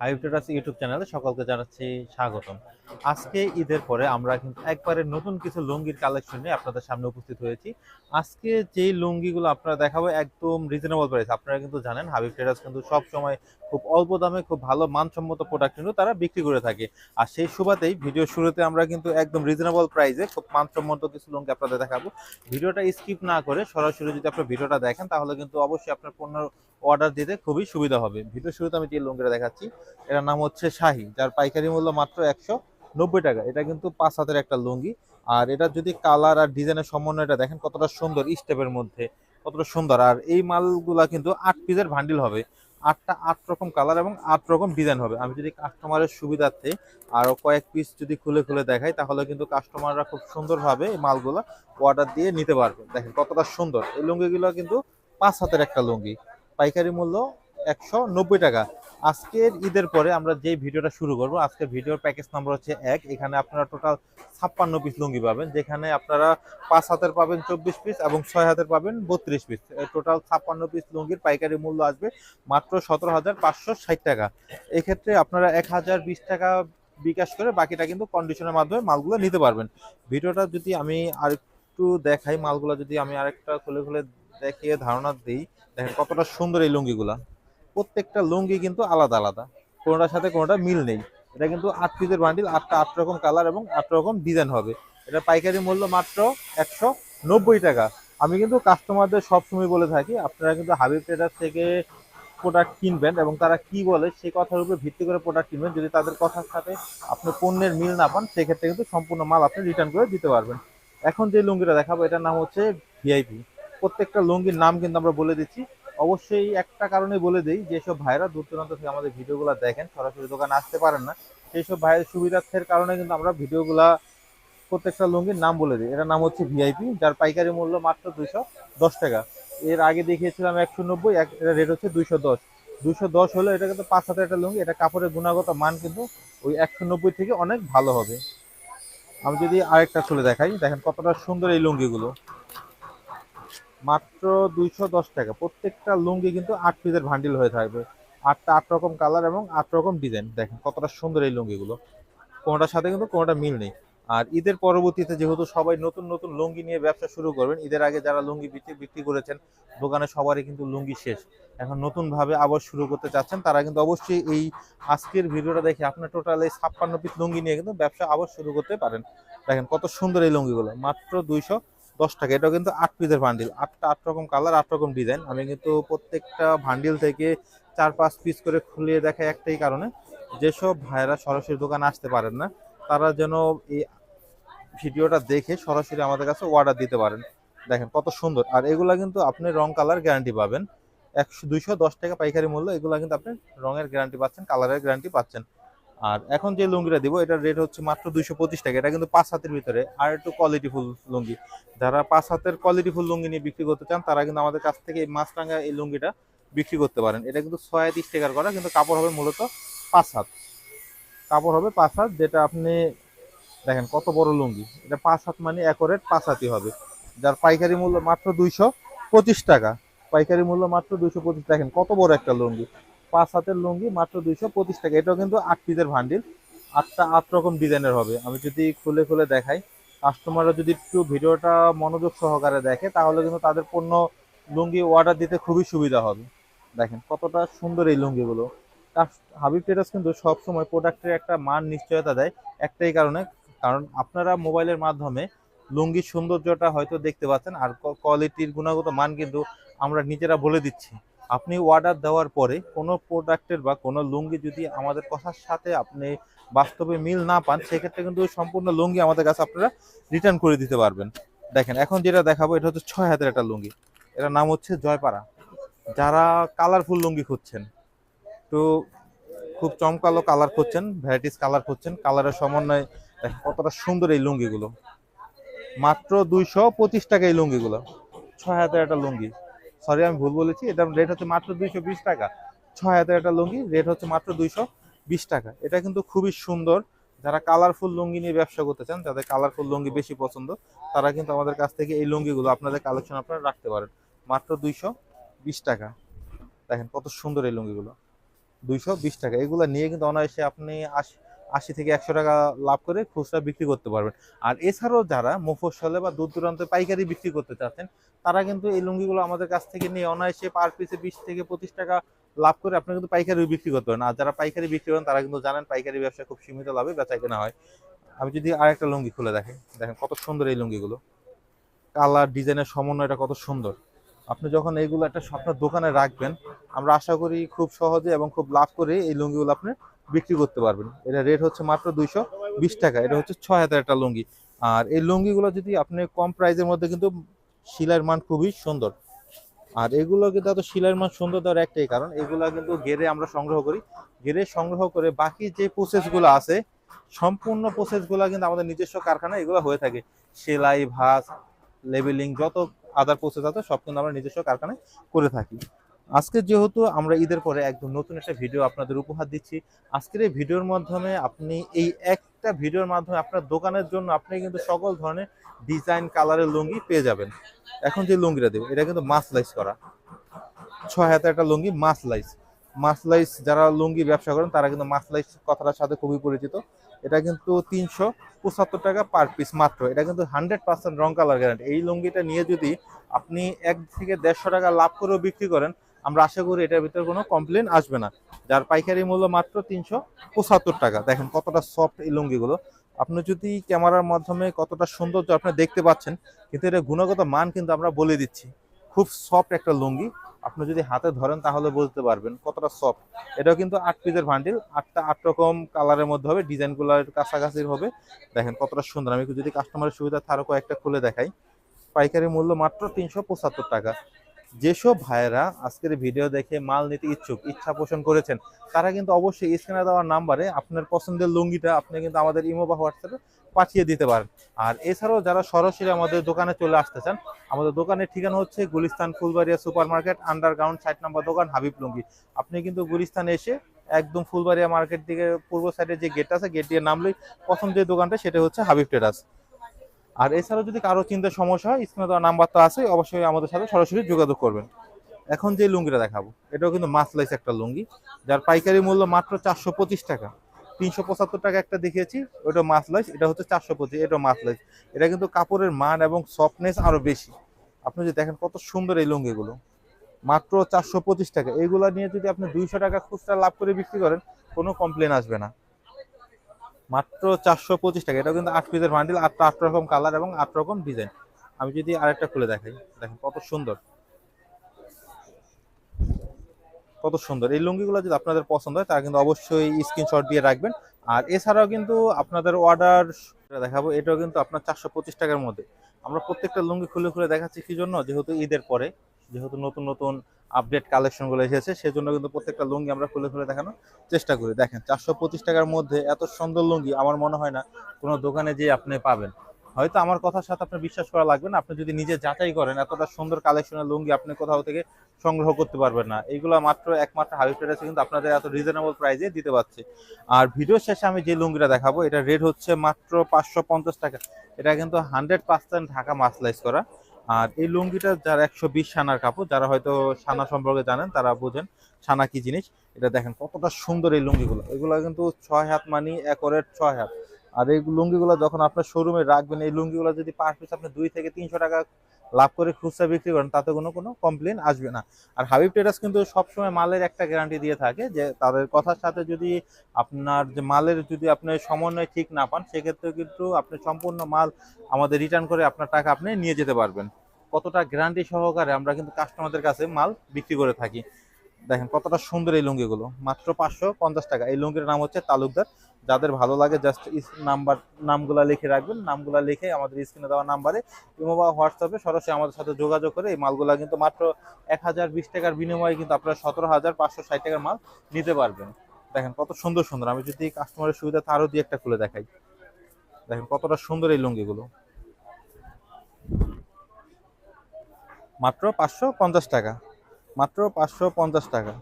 Habib traders YouTube চ্যানেলে সকলকে জানাচ্ছি স্বাগতম। আজকে ঈদের পরে আমরা কিন্তু একবারে নতুন কিছু লুঙ্গির কালেকশন নিয়ে আপনাদের সামনে উপস্থিত হয়েছি। আজকে যেই লুঙ্গিগুলো আপনারা দেখাবো একদম রিজনেবল প্রাইস। আপনারা কিন্তু জানেন হাবিব ট্রেডার্স কিন্তু সব সময় খুব অল্প দামে খুব ভালো মানসম্মত প্রোডাক্ট কিন্তু তারা বিক্রি করে থাকে। আর সেই সুবাদেই ভিডিও শুরুতে আমরা কিন্তু একদম রিজনেবল প্রাইসে খুব মানসম্মত কিছু লুঙ্গি আপনাদের দেখাবো। ভিডিওটা স্কিপ না করে সরাসরি যদি আপনার ভিডিওটা দেখেন তাহলে কিন্তু অবশ্যই আপনার পণ্য অর্ডার দিতে খুবই সুবিধা হবে। ভিডিও শুরুতে আমি যে লুঙ্গিটা দেখাচ্ছি এটার নাম হচ্ছে শাহী, যার পাইকারি মূল্য মাত্র 190 টাকা। এটা কিন্তু 5 হাতের একটা লুঙ্গি। আর এটা যদি কালার আর ডিজাইনের সমন্বয়টা দেখেন কতটা সুন্দর, স্টেপের মধ্যে কতটা সুন্দর। আর এই মালগুলা কিন্তু 8 পিসের ভান্ডিল হবে, 8 রকম কালার এবং 8 রকম ডিজাইন হবে। আমি যদি কাস্টমারের সুবিধার্থে আরো কয়েক পিস যদি খুলে খুলে দেখাই তাহলে কিন্তু কাস্টমাররা খুব সুন্দরভাবে এই মালগুলা অর্ডার দিয়ে নিতে পারবে। দেখেন কতটা সুন্দর এই লুঙ্গিগুলো, কিন্তু 5 হাতের একটা লুঙ্গি, পাইকারি মূল্য 190 টাকা। আজকের ঈদের পরে আমরা যে ভিডিওটা শুরু করব, আজকের ভিডিওর প্যাকেজ নাম্বার হচ্ছে 1। এখানে আপনারা টোটাল 56 পিস লুঙ্গি পাবেন, যেখানে আপনারা 5 হাতের পাবেন 24 পিস এবং 6 হাতের পাবেন 32 পিস। টোটাল 56 পিস লুঙ্গির পাইকারি মূল্য আসবে মাত্র 17,560 টাকা। এক্ষেত্রে আপনারা 1,020 টাকা বিকাশ করে বাকিটা কিন্তু কন্ডিশনের মাধ্যমে মালগুলো নিতে পারবেন। ভিডিওটা যদি আমি আরেকটু দেখাই, মালগুলো যদি আমি আরেকটা খুলে খুলে দেখিয়ে ধারণা দিই, দেখেন কতটা সুন্দর এই লুঙ্গিগুলা। প্রত্যেকটা লুঙ্গি কিন্তু আলাদা আলাদা, কোনোটার সাথে কোনোটা মিল নেই। এটা কিন্তু 8 পিসের বান্ডিল, 8রকম কালার এবং 8 রকম ডিজাইন হবে। এটা পাইকারি মূল্য মাত্র 190 টাকা। আমি কিন্তু কাস্টমারদের সবসময় বলে থাকি আপনারা কিন্তু হাবিব ট্রেডার্স থেকে প্রোডাক্ট কিনবেন এবং তারা কি বলে সেই কথার উপর ভিত্তি করে প্রোডাক্ট কিনবেন। যদি তাদের কথার সাথে আপনি পণ্যের মিল না পান সেক্ষেত্রে কিন্তু সম্পূর্ণ মাল আপনি রিটার্ন করে দিতে পারবেন। এখন যে লুঙ্গিটা দেখাবো এটার নাম হচ্ছে ভিআইপি। প্রত্যেকটা লুঙ্গির নাম কিন্তু আমরা বলে দিচ্ছি। অবশ্যই একটা কারণে বলে দিই, যেসব ভাইরা দূর দূরান্ত থেকে আমাদের ভিডিওগুলো দেখেন, সরাসরি দোকানে আসতে পারেন না, সেই সব ভাইয়ের সুবিধার্থের কারণে কিন্তু আমরা ভিডিওগুলা প্রত্যেকটা লুঙ্গির নাম বলে দিই। এটার নাম হচ্ছে ভিআইপি, যার পাইকারি মূল্য মাত্র 210 টাকা। এর আগে দেখিয়েছিলাম 190, এটা রেট হচ্ছে 210। 210 হলে এটা কিন্তু 5 হাতের একটা লুঙ্গি। এটা কাপড়ের গুণগত মান কিন্তু ওই 190 থেকে অনেক ভালো হবে। আমি যদি আরেকটা খুলে দেখাই, দেখেন কতটা সুন্দর এই লুঙ্গিগুলো, মাত্র 210 টাকা। প্রত্যেকটা লুঙ্গি কিন্তু 8 পিসের ভান্ডিল হয়ে থাকবে, 8রকম কালার এবং 8 রকম ডিজাইন। দেখেন কতটা সুন্দর এই লুঙ্গিগুলো, কোনোটার সাথে কিন্তু কোনোটা মিল নেই। আর ঈদের পরবর্তীতে যেহেতু সবাই নতুন নতুন লুঙ্গি নিয়ে ব্যবসা শুরু করবেন, ঈদের আগে যারা লুঙ্গি বিক্রি করেছেন দোকানে সবারই কিন্তু লুঙ্গি শেষ। এখন নতুন ভাবে আবার শুরু করতে চাচ্ছেন, তারা কিন্তু অবশ্যই এই আজকের ভিডিওটা দেখে আপনার টোটাল এই 56 পিস লুঙ্গি নিয়ে কিন্তু ব্যবসা আবার শুরু করতে পারেন। দেখেন কত সুন্দর এই লুঙ্গিগুলো, মাত্র 210 টাকা। এটাও কিন্তু 8 পিসের ভান্ডিল, 8রকম কালার, 8 রকম ডিজাইন। আমি কিন্তু প্রত্যেকটা ভান্ডিল থেকে 4-5 পিস করে খুলিয়ে দেখাই একটাই কারণে, যেসব ভাইরা সরাসরি দোকানে আসতে পারেন না তারা যেন এই ভিডিওটা দেখে সরাসরি আমাদের কাছে অর্ডার দিতে পারেন। দেখেন কত সুন্দর। আর এগুলা কিন্তু আপনি রং কালার গ্যারান্টি পাবেন। 210 টাকা পাইকারি মূল্য, এগুলা কিন্তু আপনি রঙের গ্যারান্টি পাচ্ছেন, কালারের গ্যারান্টি পাচ্ছেন। আর এখন যে লুঙ্গিটা দিব এটার রেট হচ্ছে মাত্র 225 টাকা। এটা কিন্তু 5 হাতের ভিতরে আর একটু কোয়ালিটিফুল লুঙ্গি। যারা 5 হাতের কোয়ালিটিফুল লুঙ্গি নিয়ে বিক্রি করতে চান তারা কিন্তু আমাদের কাছ থেকে এই মাছরাঙা এই লুঙ্গিটা বিক্রি করতে পারেন। এটা কিন্তু 630 টাকার করা, কিন্তু কাপড় হবে মূলত 5 হাত। কাপড় হবে 5 হাত, যেটা আপনি দেখেন কত বড় লুঙ্গি। এটা 5 হাত মানে একরেট 5 হাতই হবে, যার পাইকারি মূল্য মাত্র 225 টাকা। পাইকারি মূল্য মাত্র 225। দেখেন কত বড় একটা লুঙ্গি, 5 হাতের লুঙ্গি মাত্র 225 টাকা। এটাও কিন্তু 8 পিসের ভান্ডিল, 8রকম ডিজাইনের হবে। আমি যদি খুলে খুলে দেখাই, কাস্টমাররা যদি একটু ভিডিওটা মনোযোগ সহকারে দেখে তাহলে কিন্তু তাদের পণ্য লুঙ্গি অর্ডার দিতে খুবই সুবিধা হবে। দেখেন কতটা সুন্দর এই লুঙ্গিগুলো। হাবিব ট্রেডার্স কিন্তু সবসময় প্রোডাক্টের একটা মান নিশ্চয়তা দেয় একটাই কারণে, কারণ আপনারা মোবাইলের মাধ্যমে লুঙ্গির সৌন্দর্যটা হয়তো দেখতে পাচ্ছেন, আর কোয়ালিটির গুণগত মান কিন্তু আমরা নিজেরা বলে দিচ্ছি। আপনি অর্ডার দেওয়ার পরে কোনো প্রোডাক্টের বা কোনো লুঙ্গি যদি আমাদের কথার সাথে আপনি বাস্তবে মিল না পান সেক্ষেত্রে কিন্তু সম্পূর্ণ লুঙ্গি আমাদের কাছে আপনারা রিটার্ন করে দিতে পারবেন। দেখেন এখন যেটা দেখাবো এটা হচ্ছে 6 হাতের একটা লুঙ্গি। এটার নাম হচ্ছে জয়পাড়া। যারা কালারফুল লুঙ্গি খুঁজছেন, তো খুব চমকালো কালার খুঁজছেন, ভ্যারাইটিস কালার খুঁজছেন, কালারের সমন্বয়ে দেখেন কতটা সুন্দর এই লুঙ্গিগুলো। মাত্র 225 টাকা এই লুঙ্গিগুলো, 6 হাতের একটা লুঙ্গি। সরি আমি ভুল বলেছি, এটার রেট হচ্ছে মাত্র 220 টাকা। 6 হাতের একটা লুঙ্গি, রেট হচ্ছে মাত্র 220 টাকা। এটা কিন্তু খুবই সুন্দর। যারা কালারফুল লুঙ্গি নিয়ে ব্যবসা করতে চান, যাদের কালারফুল লুঙ্গি বেশি পছন্দ, তারা কিন্তু আমাদের কাছ থেকে এই লুঙ্গিগুলো আপনাদের কালেকশন আপনারা রাখতে পারেন মাত্র 220 টাকা। দেখেন কত সুন্দর এই লুঙ্গিগুলো, 220 টাকা। এগুলো নিয়ে কিন্তু অনায়াসে আপনি 80 থেকে 100 টাকা লাভ করে খুচরা বিক্রি করতে পারবেন। আর এছাড়াও যারা মফস্বলে বা দূর দূরান্তে পাইকারি বিক্রি করতে চাচ্ছেন, তারা কিন্তু এই লুঙ্গিগুলো আমাদের কাছ থেকে নিয়ে অনায়াসে পার পিসে 20 থেকে 25 টাকা লাভ করে আপনি কিন্তু পাইকারি বিক্রি করতে পারেন। আর যারা পাইকারি বিক্রি করেন তারা কিন্তু জানেন পাইকারি ব্যবসা খুব সীমিত লাভে বেচা কেনা হয়। আমি যদি আরেকটা লুঙ্গি খুলে দেখেন, দেখেন কত সুন্দর এই লুঙ্গিগুলো, কালার ডিজাইনের সমন্বয়টা কত সুন্দর। আপনি যখন এইগুলো একটা আপনার দোকানে রাখবেন, আমরা আশা করি খুব সহজে এবং খুব লাভ করে এই লুঙ্গিগুলো আপনি বিক্রি করতে পারবেন। এটা রেট হচ্ছে মাত্র 220 টাকা। এটা হচ্ছে 6 হাতের একটা লুঙ্গি। আর এই লুঙ্গিগুলো যদি আপনি কম প্রাইসের মধ্যে কিন্তু সেলাইয়ের মান খুবই সুন্দর। আর এগুলো কিন্তু এত সেলাইয়ের মান সুন্দর দেওয়ার একটাই কারণ, এগুলো কিন্তু গেরে আমরা সংগ্রহ করি। গেরে সংগ্রহ করে বাকি যে প্রসেসগুলো আছে, সম্পূর্ণ প্রসেসগুলো কিন্তু আমাদের নিজস্ব কারখানায় এগুলো হয়ে থাকে। সেলাই, ভাঁজ, লেবেলিং, যত আদার প্রসেস আছে সব কিন্তু আমরা নিজস্ব কারখানায় করে থাকি। আজকে যেহেতু আমরা ঈদের পরে একদম নতুন একটা ভিডিও আপনাদের উপহার দিচ্ছি, আজকের এই ভিডিওর মাধ্যমে আপনি এই একটা ভিডিওর মাধ্যমে আপনার দোকানের জন্য আপনি কিন্তু সকল ধরনের ডিজাইন কালারের লুঙ্গি পেয়ে যাবেন। এখন যে লুঙ্গিটা দেবো এটা কিন্তু মাসলাইজ করা, 6 হাতের একটা লুঙ্গি মাসলাইজ। মাসলাইজ যারা লুঙ্গি ব্যবসা করেন তারা কিন্তু মাসলাইজ কথাটার সাথে খুবই পরিচিত। এটা কিন্তু 375 টাকা পার পিস মাত্র। এটা কিন্তু 100% রং কালার গ্যারান্টি। এই লুঙ্গিটা নিয়ে যদি আপনি 1 থেকে 150 টাকা লাভ করেও বিক্রি করেন, আমরা আশা করি এটার ভিতরে কোনো কমপ্লেন আসবে না। যার পাইকারি মূল্য মাত্র 375 টাকা। দেখেন কতটা সফট এই লুঙ্গিগুলো। আপনি যদি ক্যামেরার মাধ্যমে কতটা সৌন্দর্য আপনি দেখতে পাচ্ছেন, কিন্তু এটা গুণগত মান কিন্তু আমরা বলে দিচ্ছি। খুব সফট একটা লুঙ্গি, আপনি যদি হাতে ধরেন তাহলে বুঝতে পারবেন কতটা সফট। এটাও কিন্তু 8 পিসের বান্ডিল, 8 রকম কালারের মধ্যে হবে, ডিজাইনগুলো কাছাকাছি হবে। দেখেন কতটা সুন্দর। আমি যদি কাস্টমারের সুবিধার্থে আরো কয়েকটা খুলে দেখাই। পাইকারি মূল্য মাত্র 375 টাকা। যেসব ভাইয়েরা আজকের ভিডিও দেখে মাল নিতে ইচ্ছুক, ইচ্ছা পোষণ করেছেন, তারা কিন্তু অবশ্যই স্ক্রিনে দেওয়ার নাম্বারে আপনার পছন্দের লুঙ্গিটা আপনি কিন্তু আমাদের ইমো বা হোয়াটসঅ্যাপে পাঠিয়ে দিতে পারেন। আর এছাড়াও যারা সরাসরি আমাদের দোকানে চলে আসতে চান, আমাদের দোকানের ঠিকানা হচ্ছে Gulistan Phulbaria super market, underground 60 নম্বর দোকান, হাবিব লুঙ্গি। আপনি কিন্তু গুলিস্তানে এসে একদম ফুলবাড়িয়া মার্কেট দিকে পূর্ব সাইডে যে গেট আছে, গেট দিয়ে নামলেই প্রথম যে দোকানটা সেটা হচ্ছে হাবিব ট্রেডার্স। আর এছাড়াও যদি কারো চিন্তার সমস্যা হয়, স্ক্রিনে দেওয়া নাম্বার তো আছে, অবশ্যই আমাদের সাথে সরাসরি যোগাযোগ করবেন। এখন যে লুঙ্গিটা দেখাবো এটাও কিন্তু মাসলাইস একটা লুঙ্গি, যার পাইকারি মূল্য মাত্র 425 টাকা। 375 টাকা একটা দেখিয়েছি, ওটা মাসলাইস, এটা হচ্ছে 425, এটা মাসলাইস। এটা কিন্তু কাপড়ের মান এবং সফটনেস আরো বেশি। আপনি যদি দেখেন কত সুন্দর এই লুঙ্গিগুলো, মাত্র 425 টাকা। এইগুলা নিয়ে যদি আপনি 200 টাকা খুচরা লাভ করে বিক্রি করেন, কোনো কমপ্লেন আসবে না। মাত্র 425 টাকা। এটাও কিন্তু 8 পিসের বান্ডিল, 8 রকম কালার এবং 8 রকম ডিজাইন। আমি যদি আরেকটা খুলে দেখাই, দেখেন কত সুন্দর, কত সুন্দর। এই লুঙ্গিগুলো যদি আপনাদের পছন্দ হয় তারা কিন্তু অবশ্যই স্ক্রিনশট দিয়ে রাখবেন। আর এছাড়াও কিন্তু আপনাদের অর্ডার দেখাবো, এটাও কিন্তু আপনার 425 টাকার মধ্যে। আমরা প্রত্যেকটা লুঙ্গি খুলে খুলে দেখাচ্ছি কি জন্য, যেহেতু ঈদের পরে, যেহেতু নতুন নতুন আপডেট কালেকশন গুলো এসেছে, সেজন্য কিন্তু প্রত্যেকটা লুঙ্গি আমরা খুলে খুলে দেখানোর চেষ্টা করি। দেখেন 425 টাকার মধ্যে এত সুন্দর লুঙ্গি আমার মনে হয় না কোনো দোকানে যে আপনি পাবেন। হয়তো আমার কথার সাথে আপনার বিশ্বাস করা লাগবে না, আপনি যদি নিজে যাচাই করেন, এতটা সুন্দর কালেকশনের লুঙ্গি আপনি কোথাও থেকে সংগ্রহ করতে পারবেন না। এইগুলো মাত্র একমাত্র হাবিব ট্রেডার্সে কিন্তু আপনাদের এত রিজনেবল প্রাইসে দিতে পারছে। আর ভিডিও শেষে আমি যে লুঙ্গিটা দেখাবো, এটা রেট হচ্ছে মাত্র 550 টাকা। এটা কিন্তু 100% ঢাকা মাসলাইজ করা। আর এই লুঙ্গিটা যারা 120 সানার কাপড়, যারা হয়তো সানা সম্পর্কে জানেন তারা বুঝেন সানা কি জিনিস। এটা দেখেন কতটা সুন্দর এই লুঙ্গিগুলো। এগুলো কিন্তু 6 হাত মানি একরের 6 হাত। আর এই লুঙ্গিগুলো যখন আপনার শোরুমে রাখবেন, এই লুঙ্গিগুলো যদি পার পিস আপনি 2 থেকে 300 টাকা লাভ করে খুচরা বিক্রি করেন, তাতে কোনো কোনো কমপ্লেন আসবে না। আর হাবিব ট্রেডার্স কিন্তু সবসময় মালের একটা গ্যারান্টি দিয়ে থাকে, যে তাদের কথার সাথে যদি আপনার যে মালের যদি আপনি সমন্বয় ঠিক না পান, সেক্ষেত্রে কিন্তু আপনি সম্পূর্ণ মাল আমাদের রিটার্ন করে আপনার টাকা আপনি নিয়ে যেতে পারবেন। কতটা গ্যারান্টি সহকারে আমরা কিন্তু কাস্টমারদের কাছে মাল বিক্রি করে থাকি। দেখেন কতটা সুন্দর এই লুঙ্গিগুলো, মাত্র 550 টাকা। এই লুঙ্গির নাম হচ্ছে তালুকদার। যাদের ভালো লাগে জাস্ট নামগুলা লিখে রাখবেন, নামগুলা লিখে আমাদের স্ক্রিনে দেওয়া নাম্বারে ইমো বা হোয়াটসঅ্যাপে সরাসরি আমাদের সাথে যোগাযোগ করে এই মালগুলা কিন্তু মাত্র 1020 টাকার বিনিময়ে কিন্তু আপনারা 17,560 টাকার মাল নিতে পারবেন। দেখেন কত সুন্দর সুন্দর। আমি যদি কাস্টমারের সুবিধা আরো দিয়ে একটা খুলে দেখাই, দেখেন কতটা সুন্দর এই লুঙ্গিগুলো, মাত্র 550 টাকা। মাত্র 550 টাকা।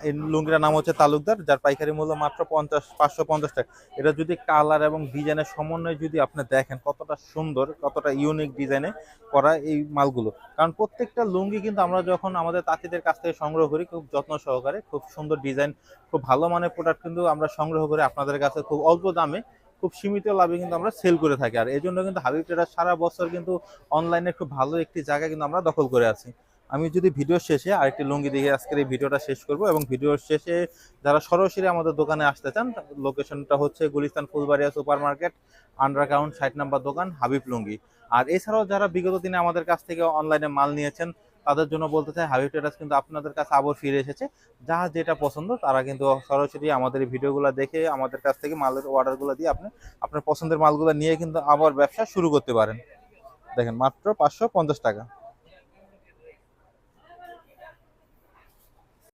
এই লুঙ্গিটার নাম হচ্ছে তালুকদার, যার পাইকারি মূল্য মাত্র 550 টাকা। এটা যদি কালার এবং ডিজাইনের সমন্বয় যদি আপনি দেখেন কতটা সুন্দর, কতটা ইউনিক ডিজাইনে করা এই মালগুলো। কারণ প্রত্যেকটা লুঙ্গি কিন্তু আমরা যখন আমাদের তাঁতিদের কাছ থেকে সংগ্রহ করি খুব যত্ন সহকারে, খুব সুন্দর ডিজাইন, খুব ভালো মানের প্রোডাক্ট কিন্তু আমরা সংগ্রহ করে আপনাদের কাছে খুব অল্প দামে খুব সীমিত লাভে কিন্তু আমরা সেল করে থাকি। আর এই জন্য কিন্তু হাবিব ট্রেডার্স সারা বছর কিন্তু অনলাইনে খুব ভালো একটি জায়গা কিন্তু আমরা দখল করে আছি। আমি যদি ভিডিও শেষে আরেকটি লুঙ্গি দেখে আজকের এই ভিডিওটা শেষ করব, এবং ভিডিওর শেষে যারা সরাসরি আমাদের দোকানে আসতে চান, লোকেশনটা হচ্ছে Gulistan Phulbaria super market, underground 60 নম্বর দোকান, হাবিব লুঙ্গি। আর এছাড়াও যারা বিগত দিনে আমাদের কাছ থেকে অনলাইনে মাল নিয়েছেন তাদের জন্য বলতে চাই, হাবিব ট্রেডার্স কিন্তু আপনাদের কাছে আবার ফিরে এসেছে। যার যেটা পছন্দ তারা কিন্তু সরাসরি আমাদের এই ভিডিওগুলো দেখে আমাদের কাছ থেকে মালের অর্ডারগুলো দিয়ে আপনি আপনার পছন্দের মালগুলো নিয়ে কিন্তু আবার ব্যবসা শুরু করতে পারেন। দেখেন মাত্র 550 টাকা।